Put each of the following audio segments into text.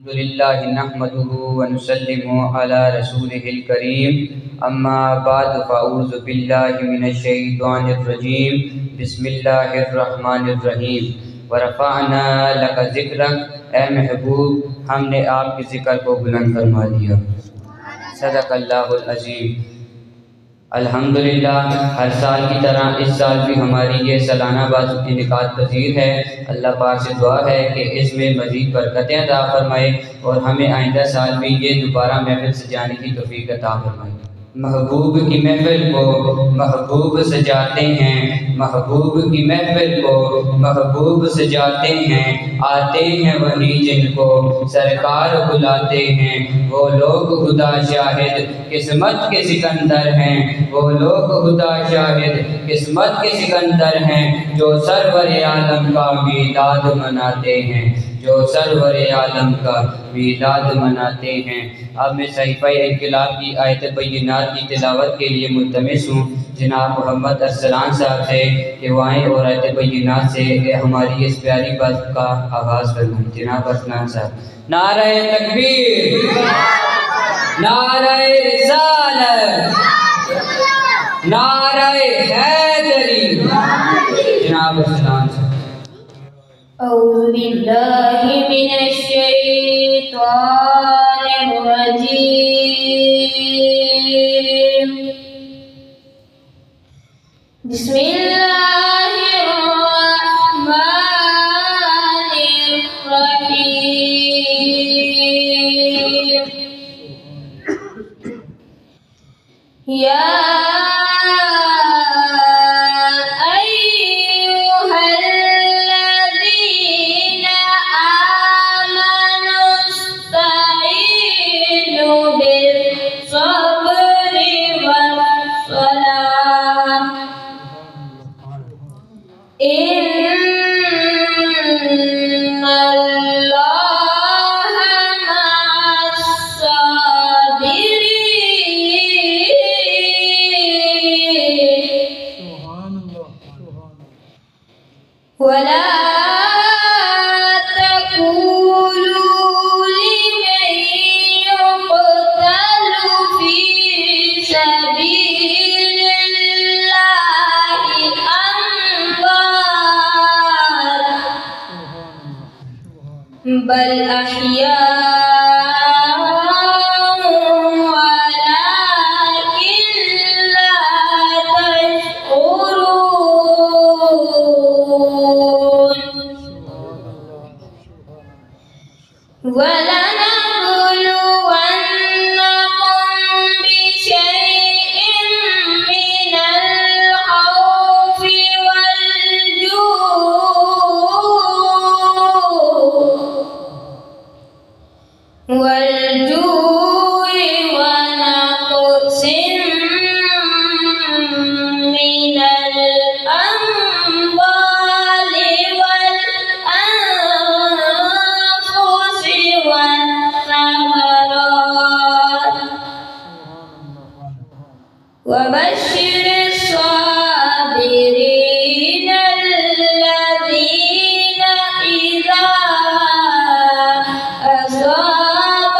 الحمدللہ نحمدہ ونسلم علی رسولہ الکریم اما بعد فاعوذ باللہ من الشیطان الرجیم بسم اللہ الرحمن الرحیم ورفعنا لک ذکرک، اے محبوب ہم نے آپ کے ذکر کو بلند فرما دیا۔ صدق اللہ العظیم۔ الحمدللہ ہر سال کی طرح اس سال بھی ہماری یہ سالانہ بات انعقاد پذیر ہے۔ اللہ پاک سے دعا ہے کہ اس میں مزید برکتیں عطا فرمائے اور ہمیں آئندہ سال بھی یہ دوبارہ محفل سجانے کی توفیق عطا فرمائے۔ محبوب کی محفل کو محبوب سجاتے ہیں، محبوب کی محفل کو محبوب سجاتے ہیں، آتے ہیں وہی جن کو سرکار بلاتے ہیں، وہ لوگ خدا شاہد قسمت کے سکندر ہیں، وہ لوگ خدا شاہد قسمت کے سکندر ہیں، جو سرور عالم کا میلاد مناتے ہیں، جو سرور عالم کا میلاد مناتے ہیں۔ اب میں صحیفہ انقلاب کی آیت بینات کی تلاوت کے لیے ملتمس ہوں جناب محمد ارسلان صاحب سے کہ وہ آئیں اور آیت بینات سے ہماری اس پیاری بات کا آغاز فرمائیں۔ جناب ارسلان صاحب۔ نعرہ تکبیر، نعرہ رسالت، نعرہ حیدری۔ جناب ارسلان صاحب۔ اعوذ باللہ من الشیطان الرجیم، بسم اللہ الرحمن الرحیم۔ یا بل احیاء ولکن لا تشعرون۔ وبشر الصابرين الذين إذا أصابتهم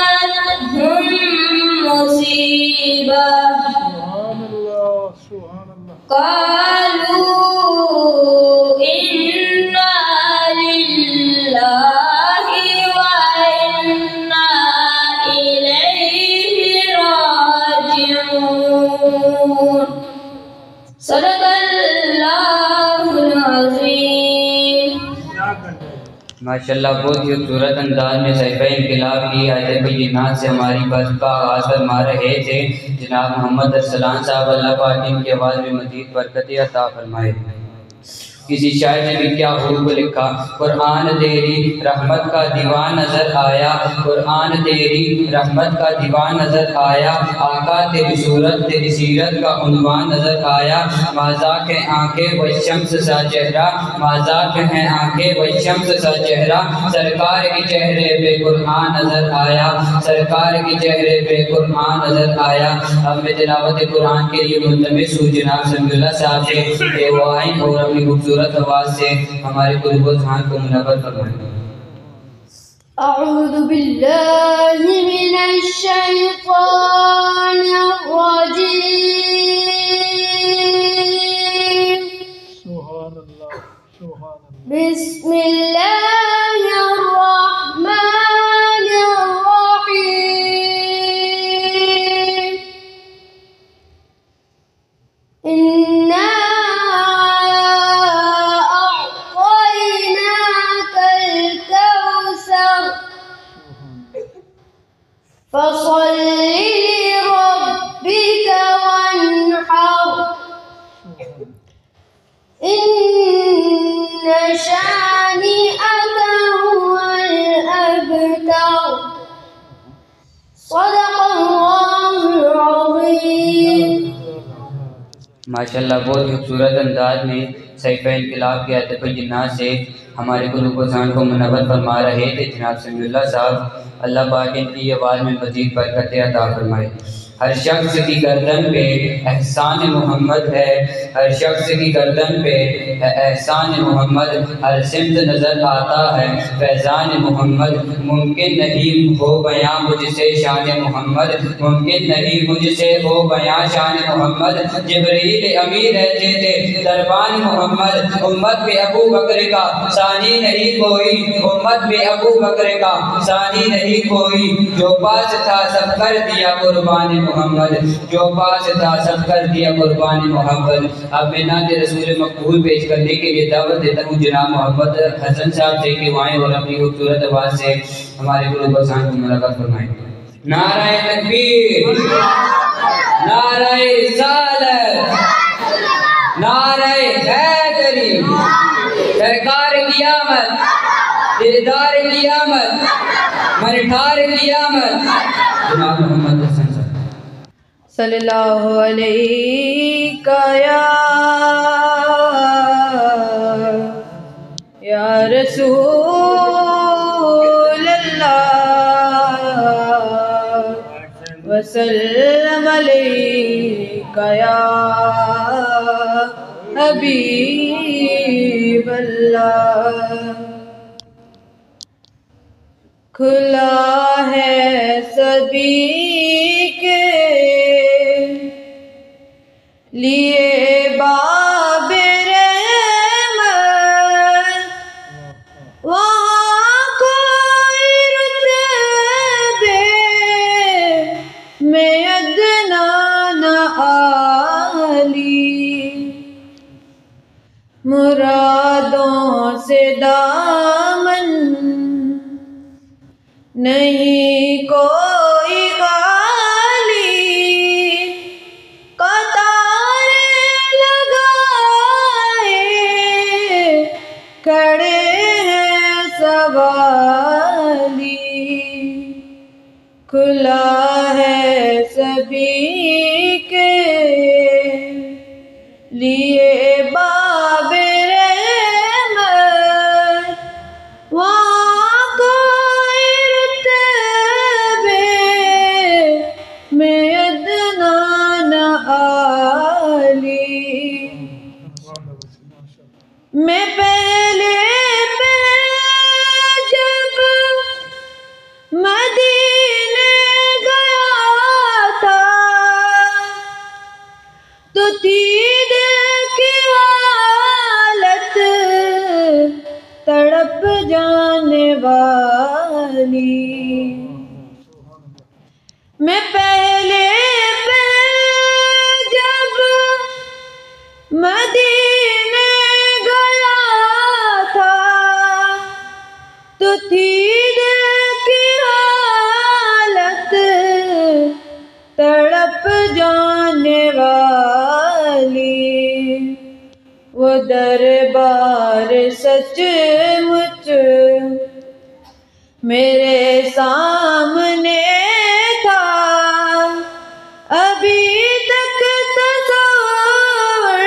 مصيبة قالوا إنا لله وإنا إليه راجعون۔ صدق اللہ العظیم۔ ماشاءاللہ بہت ہی خوبصورت انداز میں صحیفہ انقلاب کی آیت بینات سے ہماری بات کا آغاز فرما رہے تھے جناب محمد ارسلان صاحب۔ اللہ پاک ان کی آواز میں مزید برکت عطا فرمائے۔ کسی شاعر نے بھی کیا خوب لکھا، قرآن تیری رحمت کا دیوان نظر آیا، قرآن تیری رحمت کا دیوان نظر آیا، آقا تیری صورت تیری سیرت کا عنوان نظر آیا، مذاق ہیں آنکھیں و شمس سا چہرہ، مذاق ہیں آنکھیں و شمس سا چہرہ، سرکار کے چہرے پہ قرآن نظر آیا، سرکار کے چہرے پہ قرآن نظر آیا۔ اب میں تلاوت قرآن کے لیے ملتمس ہوں جناب سمیع اللہ صاحب سے کہ وہ آئیں اور اپنی خوبصورت آواز سے ہمارے قلوب و ذہان کو منور فرمائیں۔ أعوذ بالله من الشيطان الرجيم. سبحان اللہ سبحان اللہ. بسم الله الرحمن الرحيم. إنا أعطيناك الكوثر فصل لربك وانحر إن شانئك هو الأبتر. صدق الله العظيم. ماشاءاللہ بہت ہی خوبصورت انداز میں صحیفہ انقلاب کے ادب جنات سے ہمارے قلوب و ذہن کو منور فرما رہے تھے جناب سمیع اللہ صاحب. اللہ پاک ان کی آواز میں مزید برکت عطا فرمائے. ہر شخص کی گردن پہ احسان محمد ہے، ہر شخص کی گردن پہ احسان محمد ہر سمت نظر آتا ہے. فیضان محمد ممکن نہیں ہو بیاں مجھ سے شان محمد، ممکن نہیں مجھ سے ہو بیاں شان محمد. جبریل امیر رہتے تھے دربان محمد، امت پہ ابو بکر کا ثانی نہیں کوئی، امت پہ ابو بکر کا ثانی نہیں کوئی. جو پاس تھا سب کر دیا قربان محمد، جو پاس تھا سب کر دیا قربان محمد. اب میں نعت رسول مقبول پیش کرنے کے لیے دعوت دیتا ہوں جناب محمد حسن صاحب سے کہ وائیں اور اپنی خوبصورت آواز سے ہمارے قلوب و ذہن کو ملاقات فرمائیں. نعرہ تکبیر، نعرہ رسالت، نعرہ حیدری، سرکار قیامت، دلدار قیامت، منٹھار قیامت جناب محمد حسن صاحب. صلی اللہ علیہ یا رسول اللہ وسلم علیہ یا حبیب اللہ. کھلا ہے سبھی کے لیے باب رحمت، وہاں کوئی رتبے میں ادنا نہ عالی. مرادوں سے دامن نہیں کوئی خالی، قطاریں لگائے کھڑے ہیں سوالی. کھلا ہے سبھی کے لیے باب رحمت، وہاں کوئی رتبے میں ادنا نہ عالی. میں پہلے جب مدینے گیا تھا تو تھی دل کی حالت تڑپ جانے والی. میں پہلے جب مدینے گیا تھا تو تھی دل کی حالت تڑپ جانے والی. وہ دربار سچ مچ میرے سامنے تھا، ابھی تک تصور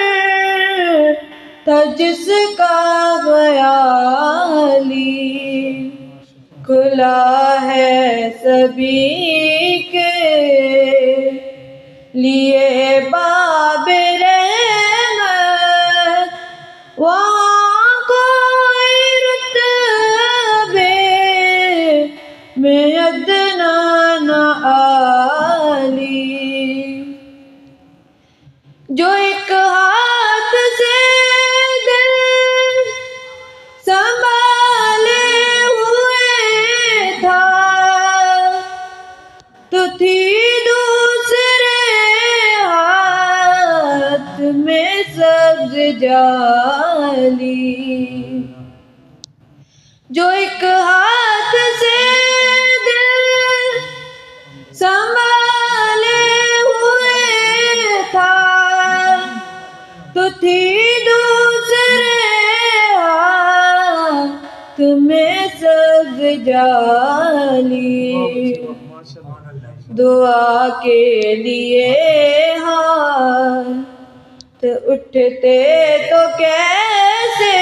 تھا جس کا خیالی. کھلا ہے سبھی کے لیے باب رحمت، وہاں کوئی رتبے میں عدنان عالی، جو ایک ہاتھ سے دل سنبھالے ہوئے تھا، تو تھی دوسرے ہاتھ میں سبز جالی، جو ایک ہاتھ سے دل سنبھالے ہوئے تھا، تو تھی دوسرے ہاتھ میں سبز جالی، دعا کے لیے ہاتھ اٹھتے تو کیسے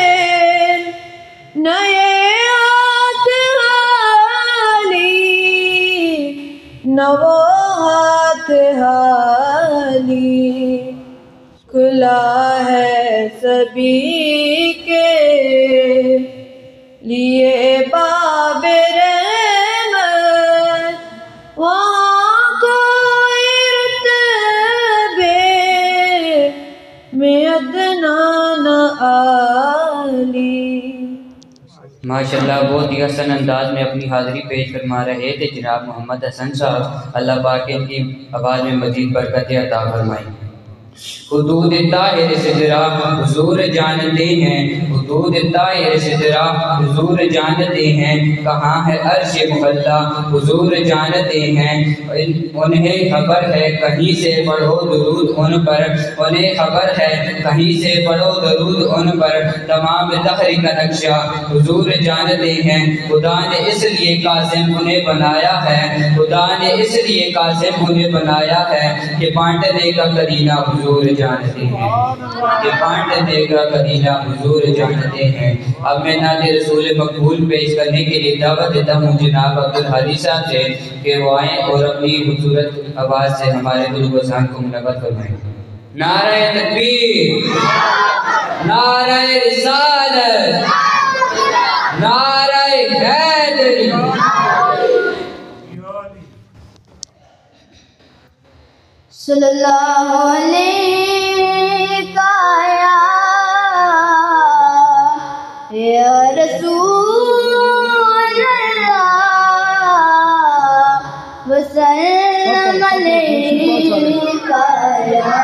نئے ہاتھ حالی، نہ وہ ہاتھ حالی، کھلا ہے سبھی کے لیے باب رحمت، وہاں کوئی رتبے میں عدنان عالی۔ ماشاءاللہ بہت ہی حسن انداز میں اپنی حاضری پیش فرما رہے تھے جناب محمد حسن صاحب، اللہ پاک ان کی آواز میں مزید برکتیں عطا فرمائیں۔ حدود طاہر سدرہ حضور جانتے ہیں، حدود طاہر سدرہ حضور جانتے ہیں، کہاں ہے عرش محلہ حضور جانتے ہیں، انہیں خبر ہے کہیں سے پڑھو درود ان پر، انہیں خبر ہے کہیں سے پڑھو درود ان پر، تمام دہر کا نقشہ حضور جانتے ہیں، خدا نے اس لیے قاسم انہیں بنایا ہے، خدا نے اس لیے قاسم انہیں بنایا ہے کہ بانٹنے کا کرینہ حضور جانتے ہیں، کہ بانٹنے کا کرینہ حضور جانتے ہیں۔ اب میں نعت رسول مقبول پیش کرنے کے لیے دعوت دیتا ہوں جناب عبدالحادی صاحب سے کہ وہ آئیں اور اپنی خوبصورت آواز سے ہمارے قلوب و ذہن کو منور فرمائیں۔ نعرہ تکبیر، نعرہ رسالت، نعرہ حیدری۔ صلی اللہ علیہ یا رسول اللہ، وسلم علیکہ یا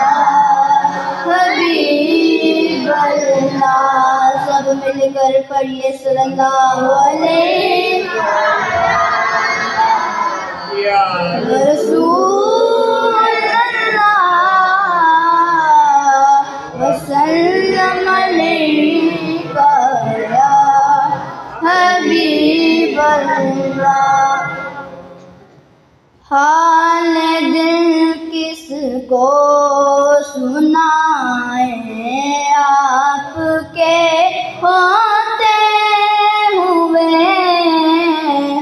حبیب اللہ۔ سب مل کر پڑھیے صلی اللہ علیہ یا رسول وسلم علیکہ یا حبیب اللہ۔ حال دل کس کو سنائیں، آپ کے ہوتے ہوئے،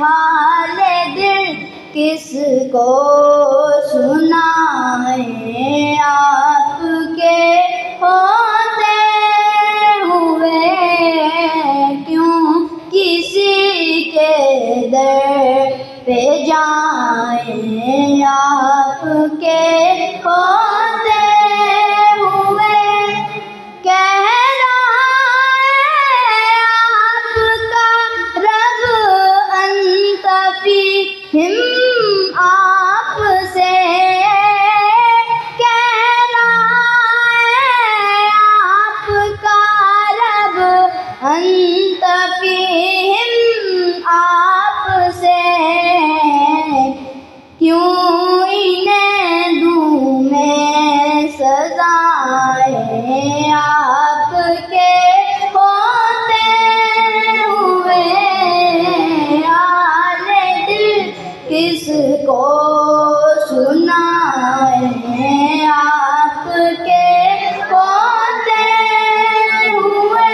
حال دل کس کو سنائیں، آپ کے ہوتے ہوئے، کیوں کسی کے در پہ جائیں، آپ کے ہوتے ہوئے، کہہ رہا ہے آپ کا رب انت فیہم، آپ سے انت فیہم، آپ سے کیوں انہیں دوں میں سزائیں، آپ کے ہوتے ہوئے، حال دل کس کو سنائیں، آپ کے ہوتے ہوئے،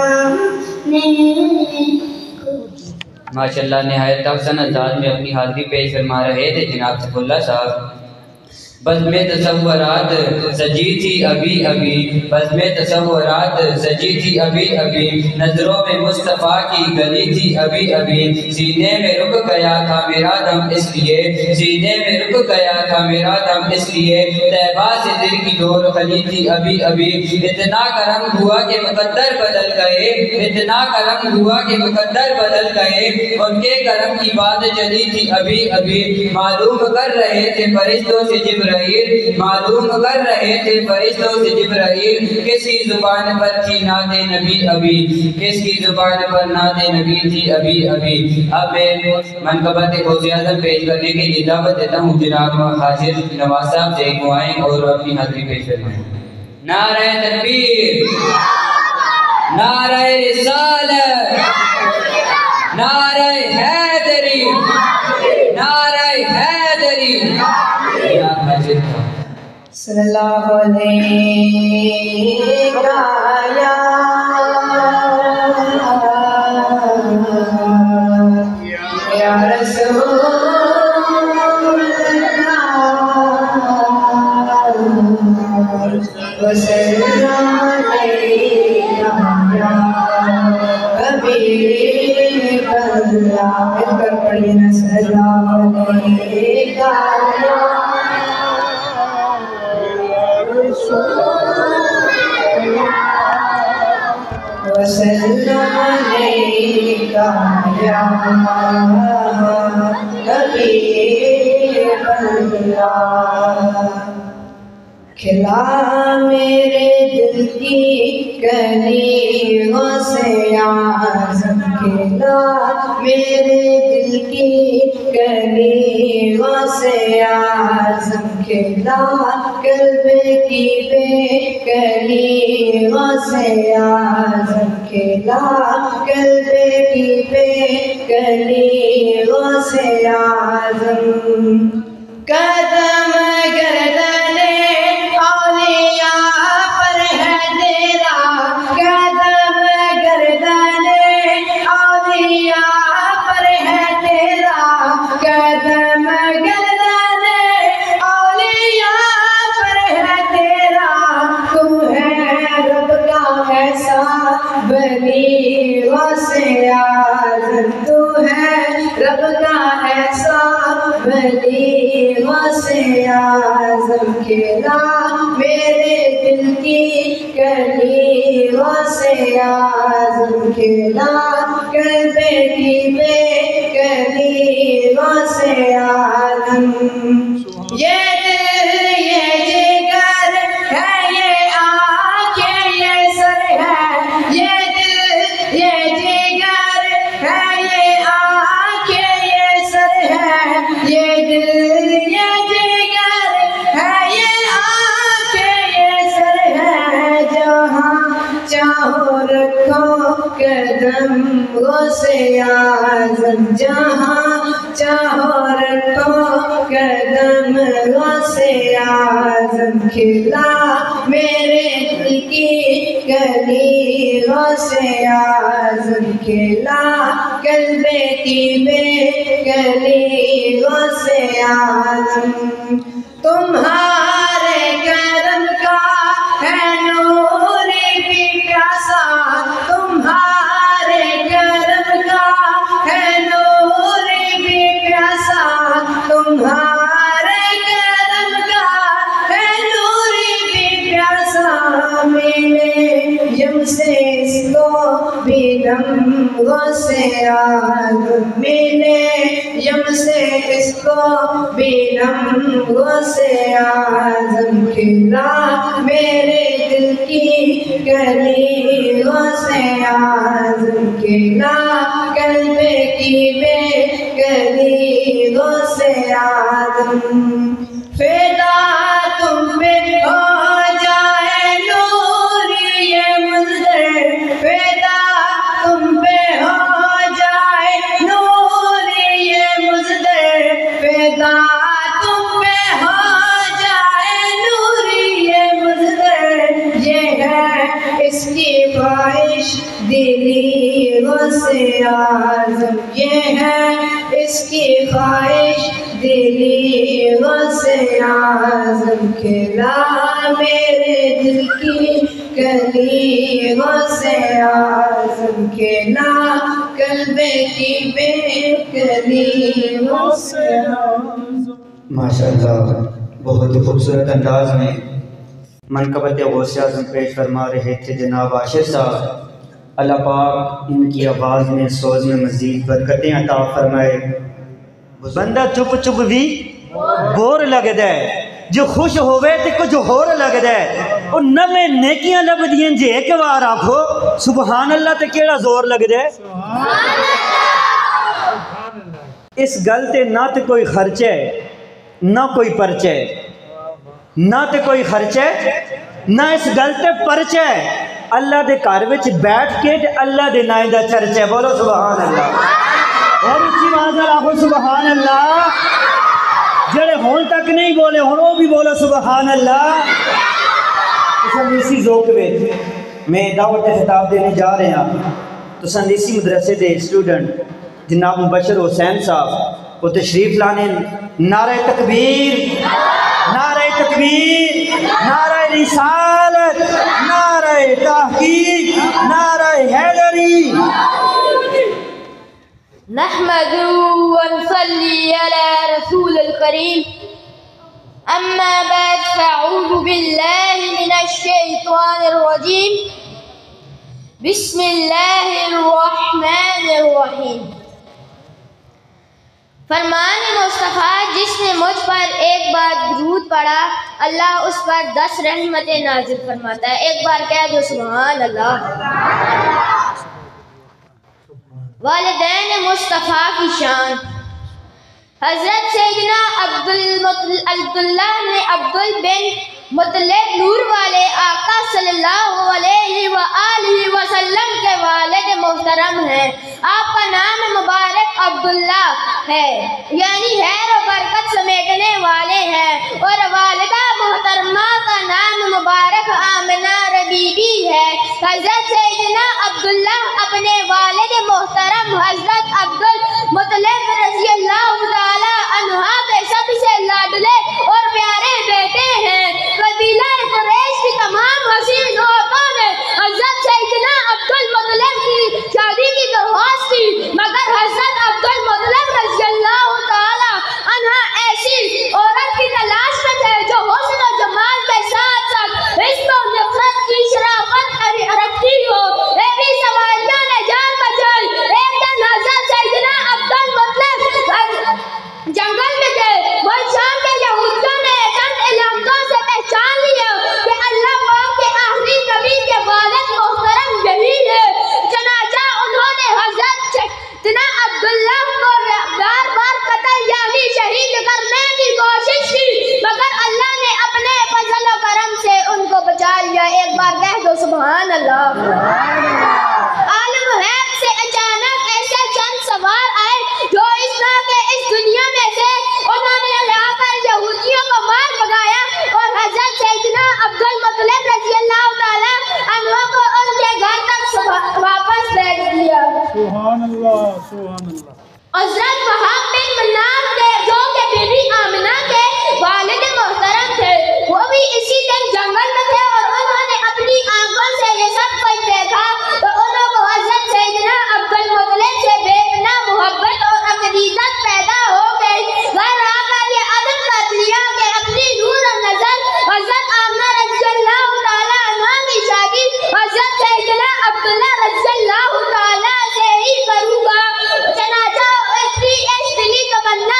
بنانے ماشاءاللہ نہایت احسن انداز میں اپنی حاضری پیش فرما رہے تھے جناب سیف اللہ صاحب۔ بزم تصورات سجی تھی ابھی ابھی، بزم تصورات سجی تھی ابھی ابھی، نظروں میں مصطفیٰ کی گلی تھی ابھی ابھی، سینے میں رک گیا تھا میرا دم اس لیے، سینے میں رک گیا تھا میرا دم اس لیے، طیبہ سے دل کی ڈور خلی تھی ابھی ابھی، اتنا کرم ہوا کہ مقدر بدل گئے، اتنا کرم ہوا کہ مقدر بدل گئے، ان کے کرم کی بات چلی تھی ابھی ابھی، معلوم کر رہے تھے فرشتوں سے جبرائیل، معلوم کر رہے تھے فرشتوں سے جبرائیل، کس کی زبان پر تھی نعت نبی ابھی، کس کی زبان پر نعت نبی تھی ابھی ابھی۔ اب میں منقبت غوث اعظم پیش کرنے کے لیے دعوت دیتا ہوں جناب حاضر نواز صاحب سے، آئیں اور اپنی حاضری پیش فرمائیں۔ نعرہ تکبیر، نعرہ رسالت، نعرہ حیدری، نعرہ حیدری۔ صلی اللہ علیہ یا رسول اللہ وسلم علیہ یا حبیب اللہ، مل کر پڑھیے نا صلی اللہ علیہ وسلم علیہ یا حبیب اللہ۔ کھلا میرے دل کی کلی غوث اعظم، کھلا میرے دل کی کلی غوث اعظم، کھلا قلب کی بے کلی غوث اعظم، کھلا قلب کی بے کلی غوث اعظم۔ قدم گردن اولیاء پر ہے تیرا، قدم گردن اولیاء پر ہے تیرا، قدم گردن اولیاء پر ہے تیرا، تو ہے رب کا ایسا ولی غوث اعظم، تو ہے رب کا ایسا ولی غوث اعظم، کھلا میرے دل کی کلی غوث اعظم، کھلا قلب کی بے کلی غوث اعظم۔ یہ دل یہ جگر ہے، یہ آنکھیں یہ سر ہے، یہ دل یہ جگر ہے، یہ آنکھیں یہ سر ہے، یہ دل یہ جگر ہے، یہ آنکھیں یہ سر ہے، جہاں چاہو رکھو قدم غوث اعظم، جہاں چاہو رکھو قدم غوث اعظم، کھلا میرے دل کی کلی غوث اعظم، کھلا قلب کی بے کلی غوث اعظم۔ تمہارے کرم کا ہے نور بھی پیاسا، تمہارے کرم کا ہے نور بھی پیاسا، تمہارے کرم کا ہے نور بھی پیاسا، ملے یم سے اس کو بھی دم غوث اعظم، ملے یم سے اس کو بھی دم غوث اعظم، کھلا میرے دل کی کلی غوث اعظم، کھلا قلب کی بے کلی غوث اعظم۔ فدا تم پہ ہو جائے نور یہ منظر، فدا تم پہ ہو جائے نور یہ منظر، فدا تم پہ ہو جائے نور یہ منظر، یہ ہے اس کی خواہش دلی غوث اعظم یہ ہے اس کی خواہش دلی غوث اعظم کھلا میرے دل کی کلی غوث اعظم کھلا قلب کی بے کلی غوث اعظم. ماشاءاللہ بہت ہی خوبصورت انداز میں منقبت غوث اعظم پیش فرما رہے تھے جناب عاشر صاحب. اللہ پاک ان کی آواز میں سوز میں مزید برکتیں عطا فرمائے. بندہ چپ چپ بھی بور لگدا ہے، جو خوش ہوئے تے کچھ ہور لگدا ہے. اور نویں نیکیاں لبدیاں جے ایک بار آکھو سبحان اللہ تے کیڑا زور لگدا ہے. اس گل تے نہ تے کوئی خرچ ہے نہ کوئی پرچہ ہے، نہ تے کوئی خرچ ہے نہ اس گل تے پرچہ ہے. اللہ دے گھر وچ بیٹھ کے تے اللہ دے نام دا چرچہ ہے. بولو سبحان اللہ، اور اچھی آواز نال آکھو سبحان اللہ. جڑے ہون تک نہیں بولے ہن وہ بھی بولو سبحان اللہ. اسی ذوق وچ میں دعوت خطاب دینے جا رہے ہیں. تو سندیسی مدرسے دے اسٹوڈنٹ جناب مبشر حسین صاحب وہ تشریف لانے. نعرہ تکبیر، نعرہ تکبیر، نعرہ رسالت، نعرہ تحقیق، نعرہ حیدری. نحمد ونصلي على رسول الكريم أما بعد فأعوذ بالله من الشيطان الرجيم بسم الله الرحمن الرحيم. فرمان مصطفیٰ جس نے مجھ پر ایک بار درود پڑھا اللہ اس پر 10 رحمتیں نازل فرماتا ہے. ایک بار کہہ دو سبحان اللہ. والدین مصطفیٰ کی شان. حضرت سیدنا عبداللہ نے عبدال بن مطلب نور والے آقا صلی اللہ علیہ وآلہ وسلم کے والد محترم ہیں. آپ کا نام مبارک عبداللہ ہے یعنی خیر و برکت سمیٹنے والے ہیں، اور والدہ محترمہ کا نام مبارک آمنہ ربیبی ہے. حضرت سیدنا عبداللہ اپنے والد محترم حضرت عبدالمطلب رضی اللہ تعالی عنہ کے سب سے لاڈلے اور پیارے بیٹے ہیں. قبیلہ قریش کی تمام حسین عورتوں نے حضرت سیدنا عبدالمطلب کی شادی کی درخواست کی، مگر حضرت عبدالمطلب رضی اللہ تعالی عنہ ایسی عورت کی تلاش میں تھے جو حسن و جمال کے ساتھ ساتھ عشق و نفرت کی شرافت رکھتی ہو. ایسی سوالیاں نے جان بچائی. ایک دن حضرت سیدنا عبدالمطلب جنگل میں گئے. وہ شام کے یہودیوں نے چند علامتوں سے پہچان لیا کہ اللہ پاک کے آخری نبی کے والد محترم یہی ہے. چنانچہ انہوں نے حضرت سیدنا عبداللہ کو بار بار قتل یعنی شہید کرنے کی کوشش کی، مگر اللہ نے اپنے فضل و کرم سے ان کو بچا لیا. ایک بار کہہ دو سبحان اللہ. عالم غیب سے اچانک ایسے چند سوار آئے جو اس طرح کے اس دنیا میں سے انہوں نے یہاں پر یہودیوں کو مار بھگایا اور حضرت سیدنا عبدالمطلب رضی اللہ تعالی عنہ کو ان کے گھر تک واپس بھیج دیا. سبحان اللہ سبحان اللہ. حضرت وہاب بن مناف کے جو کہ بی بی آمنہ کے والد محترم تھے وہ بھی اسی دن جنگل میں تھے اور انہوں نے اپنی آنکھوں سے یہ سب کچھ دیکھا تو انہوں کو حضرت سیدنا عبدالمطلب سے بے پناہ محبت اور عقیدت پیدا ہو گئی. گھر آ کر یہ عزم کر لیا کہ اپنی نور و نظر حضرت آمنہ رضی اللہ تعالی عنہ کی شادی حضرت سیدنا عبداللہ رضی اللہ تعالی سے ہی کروں گا. چنانچہ اس دلی تمنا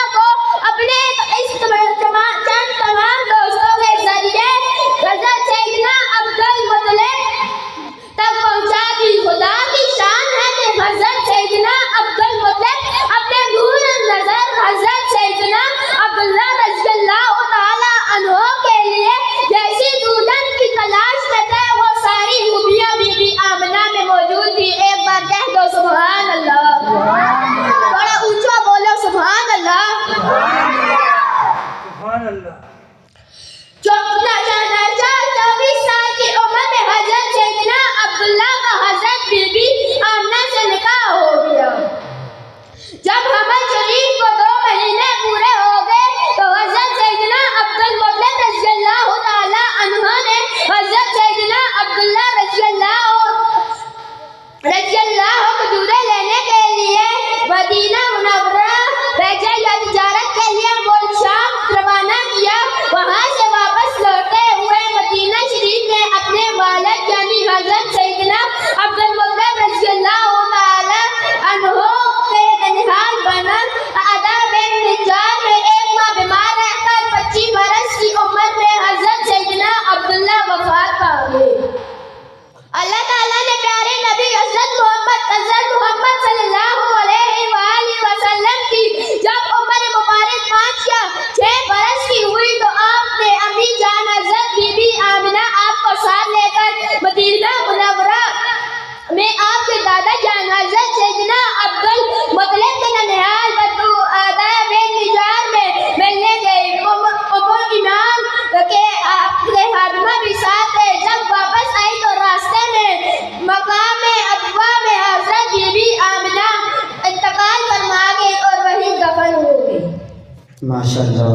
ماشاءاللہ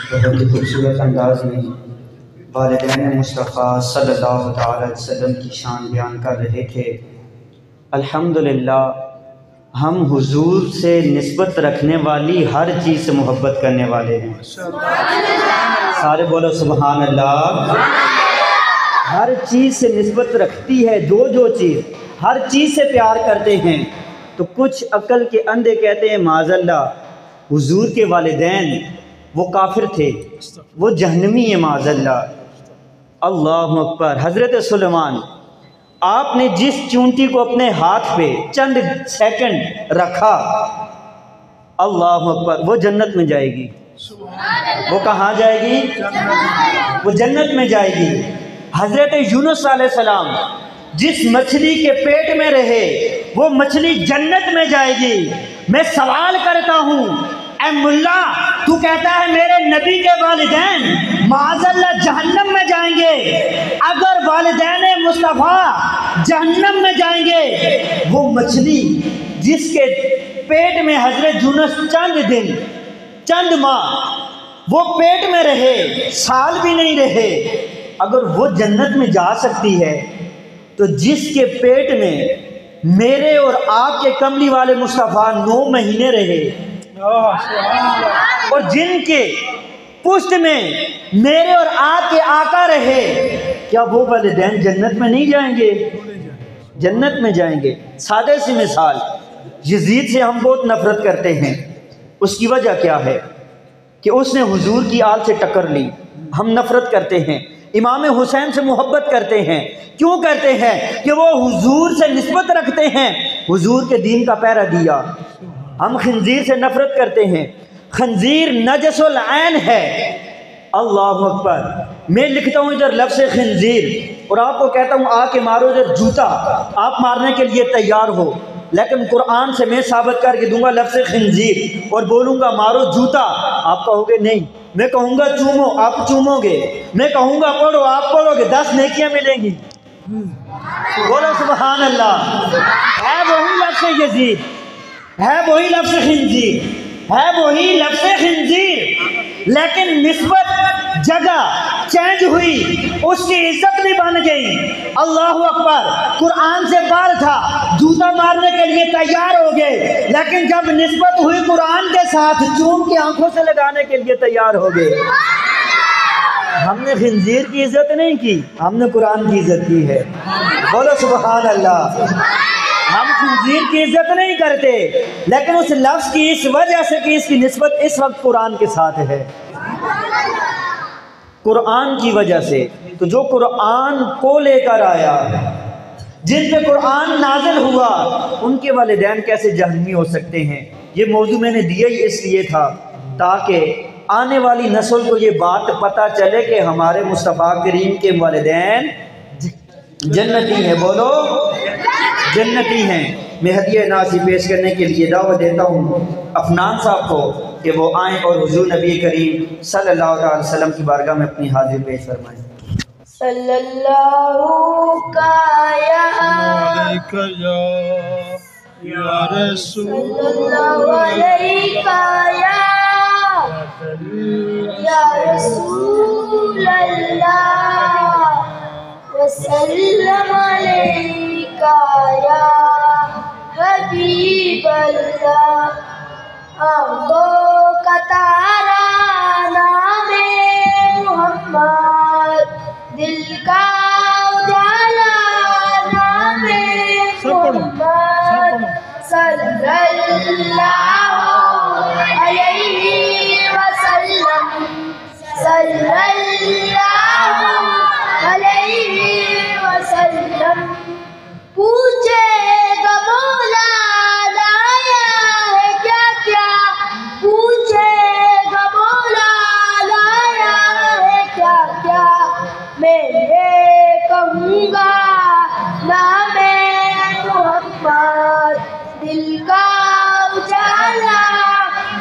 بہت ہی خوبصورت انداز میں والدین مصطفیٰ صلی اللہ تعالی علیہ وسلم کی شان بیان کر رہے تھے۔ الحمدللہ ہم حضور سے نسبت رکھنے والی ہر چیز سے محبت کرنے والے ہیں۔ سارے بولو سبحان اللہ۔ ہر چیز سے نسبت رکھتی ہے، جو چیز ہر چیز سے پیار کرتے ہیں۔ تو کچھ عقل کے اندھے کہتے ہیں معاذ اللہ حضور کے والدین وہ کافر تھے، وہ جہنمی ہیں معاذ اللہ۔ اللہ اکبر۔ حضرت سلیمان آپ نے جس چونٹی کو اپنے ہاتھ پہ چند سیکنڈ رکھا، اللہ اکبر، وہ جنت میں جائے گی۔ وہ کہاں جائے گی؟ وہ جنت میں جائے گی۔ حضرت یونس علیہ السلام جس مچھلی کے پیٹ میں رہے، وہ مچھلی جنت میں جائے گی۔ میں سوال کرتا ہوں، اے ملا، تو کہتا ہے میرے نبی کے والدین معاذ اللہ جہنم میں جائیں گے، اگر والدین مصطفیٰ جہنم میں جائیں گے، وہ مچھلی جس کے پیٹ میں حضرت یونس چند دن چند ماہ وہ پیٹ میں رہے، سال بھی نہیں رہے، اگر وہ جنت میں جا سکتی ہے تو جس کے پیٹ میں میرے اور آپ کے کملی والے مصطفیٰ 9 مہینے رہے، اور جن کے پشت میں میرے اور آپ کے آقا رہے، کیا وہ والدین جنت میں نہیں جائیں گے؟ جنت میں جائیں گے۔ سادہ سی مثال، یزید سے ہم بہت نفرت کرتے ہیں، اس کی وجہ کیا ہے کہ اس نے حضور کی آل سے ٹکر لی، ہم نفرت کرتے ہیں۔ امام حسین سے محبت کرتے ہیں، کیوں کرتے ہیں؟ کہ وہ حضور سے نسبت رکھتے ہیں، حضور کے دین کا پہرا دیا۔ ہم خنزیر سے نفرت کرتے ہیں، خنزیر نجس العین ہے۔ اللہ اکبر۔ میں لکھتا ہوں ادھر لفظ خنزیر اور آپ کو کہتا ہوں آ کے مارو ادھر جوتا، آپ مارنے کے لیے تیار ہو، لیکن قرآن سے میں ثابت کر کے دوں گا لفظ خنزیر اور بولوں گا مارو جوتا، آپ کہو گے نہیں۔ میں کہوں گا چومو، آپ چومو گے۔ میں کہوں گا پڑھو، آپ پڑھو گے، 10 نیکیاں ملیں گی۔ بولو سبحان اللہ۔ ہے وہی لفظ یزید، ہے وہی لفظ خنزیر، ہے وہی لفظ خنزیر، لیکن نسبت جگہ چینج ہوئی، اس کی عزت بھی بن گئی۔ اللہ اکبر۔ قرآن سے باہر تھا، جوتا مارنے کے لیے تیار ہو گئے، لیکن جب نسبت ہوئی قرآن کے ساتھ، چوم کی آنکھوں سے لگانے کے لیے تیار ہو گئے۔ ہم نے خنزیر کی عزت نہیں کی، ہم نے قرآن کی عزت کی ہے۔ بولو سبحان اللہ۔ ہم خنزیر کی عزت نہیں کرتے، لیکن اس لفظ کی اس وجہ سے کہ اس کی نسبت اس وقت قرآن کے ساتھ ہے، قرآن کی وجہ سے۔ تو جو قرآن کو لے کر آیا، جن پہ قرآن نازل ہوا، ان کے والدین کیسے جہنمی ہو سکتے ہیں؟ یہ موضوع میں نے دیا ہی اس لیے تھا تاکہ آنے والی نسل کو یہ بات پتہ چلے کہ ہمارے مصطفیٰ کریم کے والدین جنتی ہیں۔ بولو جنتی ہیں۔ میں ہدیہ نازی پیش کرنے کے لیے دعوت دیتا ہوں افنان صاحب کو کہ وہ آئیں اور حضور نبی کریم صلی اللہ علیہ وسلم کی بارگاہ میں اپنی حاضری پیش فرمائیں۔ صلی اللہ کا یا رسول صلی اللہ علیہ یا رسول اللہ وسلم علیکہ یا حبیب اللہ۔ آنکھوں کا تارا نام محمد، دل کا اجالا نام محمد، صلی اللہ علیہ وسلم، صلی اللہ علیہ وسلم۔ پوچھے گا مولا لایا ہے کیا کیا، پوچھے گا مولا لایا ہے کیا کیا، میں یہ کہوں گا نام محمد، دل کا اجالا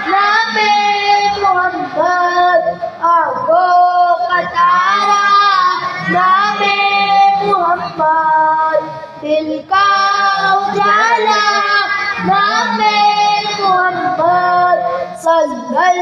نام محمد، آنکھوں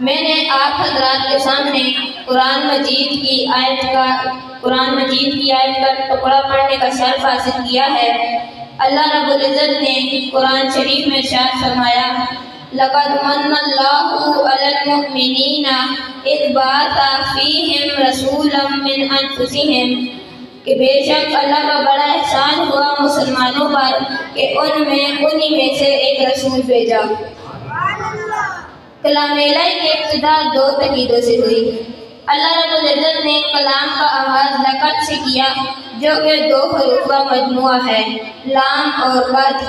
میں نے آپ حضرات کے سامنے قرآن مجید کی آیت کا ٹکڑا پڑھنے کا شرف حاصل کیا ہے۔ اللہ رب العزت نے قرآن شریف میں ارشاد فرمایا لَقَدْ مَنَّ اللَّهُ عَلَى الْمُؤْمِنِينَ إِذْ بَعَثَ فِيهِمْ رَسُولًا مِّنْ أَنفُسِهِمْ کہ بے شک اللہ کا بڑا احسان ہوا مسلمانوں پر کہ انہی میں سے ایک رسول بھیجا۔ کلام الہی کی ابتدا دو تقیدوں سے ہوئی۔ اللہ رب العزت نے کلام کا آغاز لقد سے کیا جو کہ دو حروف کا مجموعہ ہے، لام اور قد۔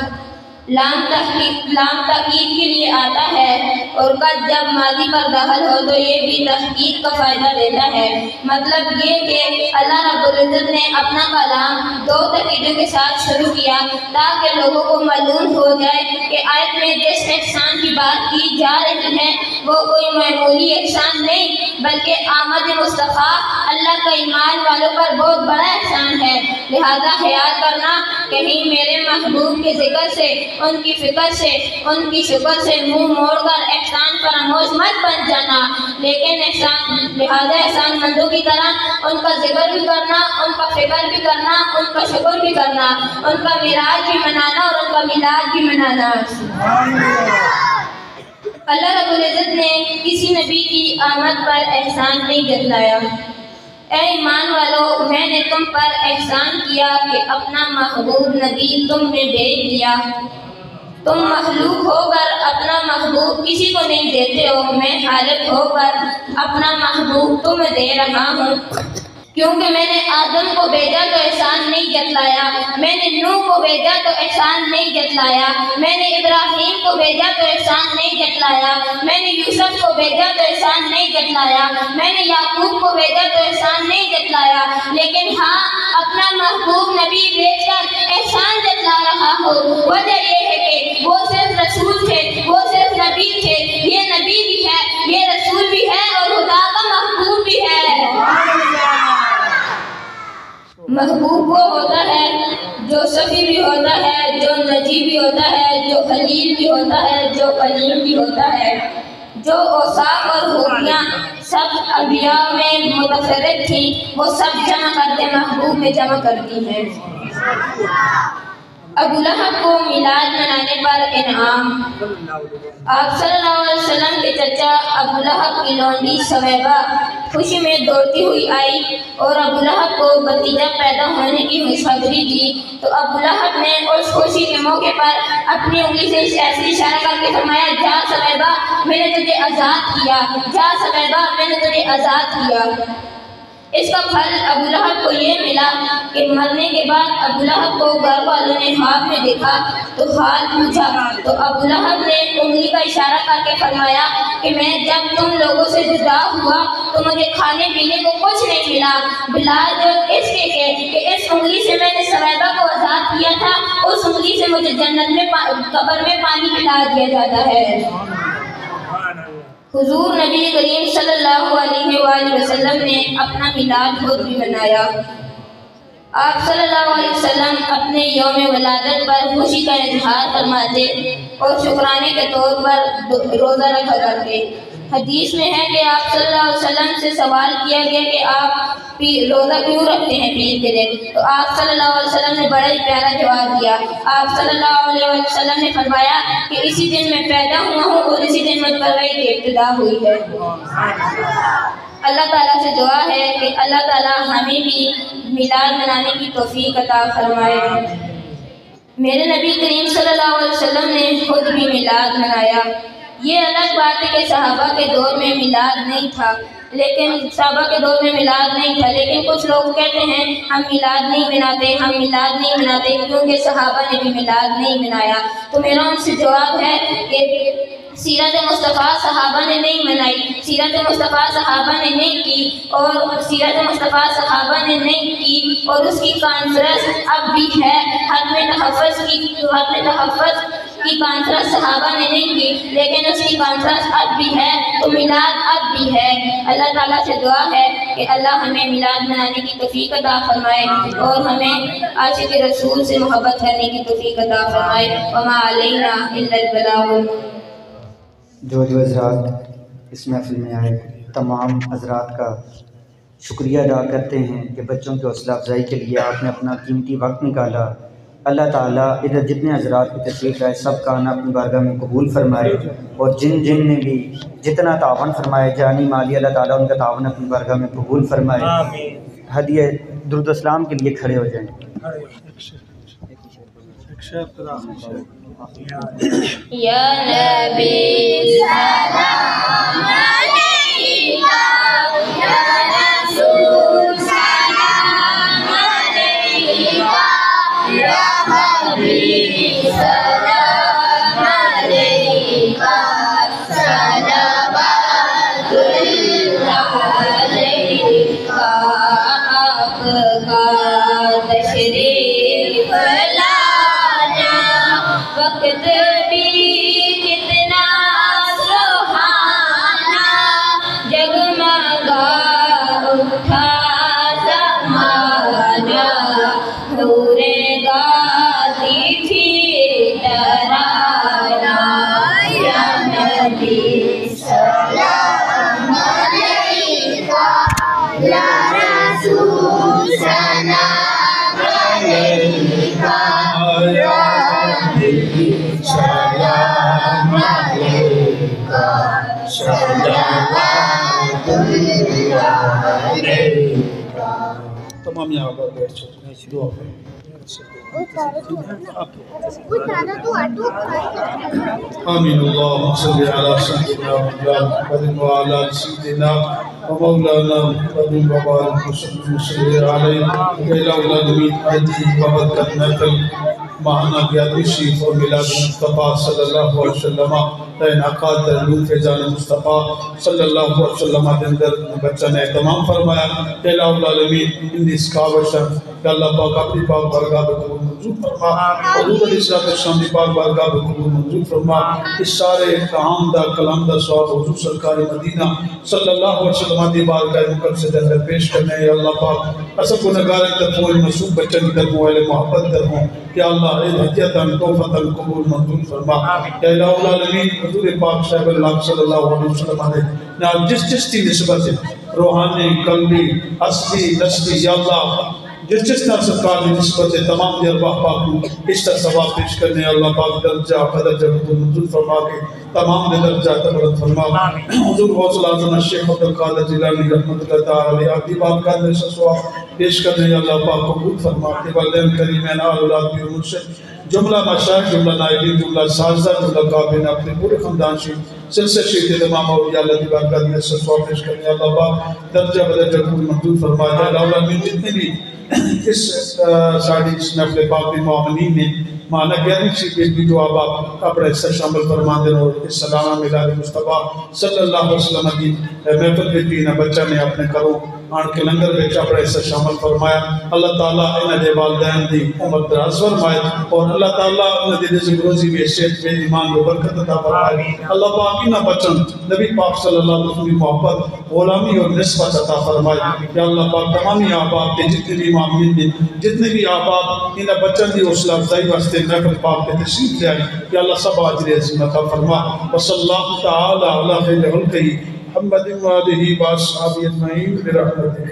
لام تحقیق کے لیے آتا ہے اور قد جب ماضی پر داخل ہو تو یہ بھی تحقیق کا فائدہ دیتا ہے۔ مطلب یہ کہ اللہ رب العزت نے اپنا کلام دو تقیدوں کے ساتھ شروع کیا تاکہ لوگوں کو معلوم ہو جائے کہ آیت میں جس احسان کی بات کی جا رہی ہے وہ کوئی معمولی احسان نہیں بلکہ آمد مصطفیٰ اللہ کا ایمان والوں پر بہت بڑا احسان ہے۔ لہذا خیال کرنا کہیں میرے محبوب کے ذکر سے، ان کی فکر سے، ان کی شکر سے منہ موڑ کر احسان فراموش مت بن جانا، لیکن لہذا احسان مندوں کی طرح ان کا ذکر بھی کرنا، ان کا فکر بھی کرنا، ان کا شکر بھی کرنا، ان کا معراج بھی منانا اور ان کا میلاد بھی منانا۔ اللہ رب العزت نے کسی نبی کی آمد پر احسان نہیں جتلایا۔ اے ایمان والو، میں نے تم پر احسان کیا کہ اپنا محبوب نبی تم میں بھیج دیا۔ تم مخلوق ہو کر اپنا محبوب کسی کو نہیں دیتے ہو، میں خالق ہو کر اپنا محبوب تمہیں دے رہا ہوں۔ کیونکہ میں نے آدم کو بھیجا تو احسان نہیں جتلایا، میں نے نوح کو بھیجا تو احسان نہیں جتلایا، میں نے ابراہیم کو بھیجا تو احسان نہیں جتلایا، میں نے یوسف کو بھیجا تو احسان نہیں جتلایا، میں نے یعقوب کو بھیجا تو احسان نہیں جتلایا، لیکن ہاں اپنا محبوب نبی بھیج کر احسان جتلا رہا ہوں۔ وجہ یہ ہے کہ وہ صرف رسول تھے، وہ صرف نبی تھے، یہ نبی بھی ہے، یہ رسول بھی ہے اور خدا کا محبوب بھی ہے۔ محبوب وہ ہوتا ہے جو صفی بھی ہوتا ہے، جو نجی بھی ہوتا ہے، جو خلیل بھی ہوتا ہے، جو کلیم بھی ہوتا ہے، جو اوصاف اور خوبیاں سب انبیاء میں متفرق تھی وہ سب جمع کرتے محبوب میں جمع کرتی ہیں۔ ابو لہب کو میلاد منانے پر انعام۔ آپ صلی اللہ علیہ وسلم کے چچا ابو لہب کی لونڈی سویبہ خوشی میں دوڑتی ہوئی آئی اور ابو لہب کو بھتیجا پیدا ہونے کی خوشخبری دی تو ابو لہب نے اس خوشی کے موقع پر اپنی انگلی سے ایسے اشارہ کر کے فرمایا جا سویبہ میں نے تجھے آزاد کیا، جا سویبہ میں نے تجھے آزاد کیا۔ اس کا پھل ابو لہب کو یہ ملا کہ مرنے کے بعد ابو لہب کو گھر والوں نے خواب میں دیکھا تو حال پوچھا تو ابو لہب نے انگلی کا اشارہ کر کے فرمایا کہ میں جب تم لوگوں سے جدا ہوا تو مجھے کھانے پینے کو کچھ نہیں ملا، بلال جو اس کے کہ اس انگلی سے میں نے سویبہ کو آزاد کیا تھا اس انگلی سے مجھے جنت میں قبر میں پانی پلا دیا جاتا ہے۔ حضور نبی کریم صلی اللہ علیہ وآلہ وسلم نے اپنا میلاد خود بھی منایا۔ آپ صلی اللہ علیہ وسلم اپنے یوم ولادت پر خوشی کا اظہار فرماتے اور شکرانے کے طور پر روزہ رکھا کرتے۔ حدیث میں ہے کہ آپ صلی اللہ علیہ وسلم سے سوال کیا گیا کہ آپ روزہ کیوں رکھتے ہیں پیر کے دن، تو آپ صلی اللہ علیہ وسلم نے بڑا ہی پیارا جواب دیا۔ آپ صلی اللہ علیہ وسلم نے فرمایا کہ اسی دن میں پیدا ہوا ہوں اور اسی دن مجھ پر وحی کی ابتدا ہوئی ہے۔ اللہ تعالیٰ سے دعا ہے کہ اللہ تعالیٰ ہمیں بھی میلاد منانے کی توفیق عطا فرمائے۔ میرے نبی کریم صلی اللہ علیہ وسلم نے خود بھی میلاد منایا۔ یہ الگ بات ہے کہ صحابہ کے دور میں میلاد نہیں تھا، لیکن کچھ لوگ کہتے ہیں ہم میلاد نہیں مناتے کیونکہ صحابہ نے بھی میلاد نہیں منایا۔ تو میرا ان سے جواب ہے کہ سیرت مصطفیٰ صحابہ نے نہیں منائی، سیرت مصطفیٰ صحابہ نے نہیں کی اور اس کی کانفرنس اب بھی ہے۔ ختم تحفظ کی کانفرنس صحابہ نے نہیں کی لیکن اس کی کانفرنس اب بھی ہے، تو میلاد اب بھی ہے۔ اللہ تعالیٰ سے دعا ہے کہ اللہ ہمیں میلاد منانے کی توفیق عطا فرمائے اور ہمیں عاشق رسول سے محبت کرنے کی توفیق عطا فرمائے۔ وما علینا الا البلاغ۔ جو حضرات اس محفل میں آئے تمام حضرات کا شکریہ ادا کرتے ہیں کہ بچوں کی حوصلہ افزائی کے لیے آپ نے اپنا قیمتی وقت نکالا۔ اللہ تعالیٰ ادھر جتنے حضرات کی تشریف لائے سب کا آنا اپنی بارگاہ میں قبول فرمائے، اور جن نے بھی جتنا تعاون فرمائے جانی مالی، اللہ تعالیٰ ان کا تعاون اپنی بارگاہ میں قبول فرمائے۔ ہدیہ درود و سلام کے لیے کھڑے ہو جائیں۔ یا نبی سلام علیکہ، یا رسول سلام علیکہ، یا حبیب سلام علیکہ، صلوات اللہ علیکہ۔ آپ کا تشریف لانا وقت بھی کتنا سہانا، جگمگا اٹھا زمانہ، حوریں گاتی تھی ترانہ۔ یا نبی سلام علیکہ، یا رسول سلام علیکہ، یا حبیب سلام علیکہ، صلوات اللہ علیکہ۔ تمام یہاں پر بیٹھ چکے دعا کریں۔ آمین اللہم صلی علی سیدنا محمد وعلی سیدنا ومولانا محمد وبارک وسلم صلی علیہ العالمین عدی وبرکت نقل معنی قیادی شریف اور میلاد مصطفیٰ صلی اللہ علیہ وسلم انعقاد درلوف فیضان مصطفیٰ صلی اللہ علیہ وسلم اندر بچہ نے اہتمام فرمایا۔ الہ العالمین ان اس کاوشن کہ اللہ پاک اپنی پاک بارگاہ میں قبول منظور فرما، حضور علیہ السلام کی پاک بارگاہ میں قبول منظور فرما۔ اس سارے کام دا کلام دا سواب حضور سرکار مدینہ صلی اللہ علیہ وسلم کی بارگاہ مقدس سے اندر پیش کرنے ہیں۔ اللہ پاک اصل گنہگار طرفوں معصوم بچے کی طرفوں اہل محبت طرفوں کہ اللہ ہدیتاً توفتاً قبول منظور فرما۔ یا الہ العالمین حضور پاک صاحب اللہ صلی اللہ علیہ وسلم نے جس کی نسبت ہے روحانی، قلبی، اصلی، نسلی، یا اللہ جس طرح سرکار کی نسبت ہے تمام ارواح پاک کو اس طرح ثواب پیش کرنے اللہ پاک درجہ قدر منظور فرما کے تمام درجہ تبرد فرما۔ حضور غوث العظم الشیخ عبدالقادر جیلانی رحمۃ اللہ تعالی علیہ آپ کی بارگاہ میں ثواب پیش کرنے اللہ پاک قبول فرما کے والدین کریمین آل اولاد کی عمر سے جملہ مشاہد، جملہ نائبین، جملہ سازدہ، جملہ قابلین اپنے پورے خاندان سے سلسلہ شہید تمام اولیاء اللہ کی بارگاہ میں ثواب پیش کرنے اللہ پاک درجہ بدرجہ قبول منظور فرما۔ یا العالمین جتنے بھی اس ساڑھی اس نفل پاک کے معاملین نے معنی گیارہویں سی پیش بھی جو آپ اپنا حصہ شامل فرما دیں اور اس سلامہ میلاد مصطفیٰ صلی اللہ علیہ وسلم کی محفل کے تین بچہ نے اپنے کروں آن کے لنگر بیچ اپنا حصہ شامل فرمایا۔ اللہ تعالیٰ انہیں دے والدین دی عمر دراز فرمائے اور اللہ تعالیٰ انہیں دے رزق روزی میں صحت میں ایمان و برکت عطا فرمائے۔ اللہ پاک انہیں بچن نبی پاک صلی اللہ علیہ وسلم کی محبت غلامی اور نسبت عطا فرمائے۔ یا اللہ پاک تمامی آباد کے جتنے بھی معاملین نے جتنے بھی آباد انہیں بچن دی حوصلہ افزائی واسطے محفل پاک کے تشریف لے آئی یا اللہ سب اجر عظیم عطا فرما۔ وصلی اللہ تعالی علی خیر خلقہ محمد و آلہ و اصحابہ اجمعین برحمتک۔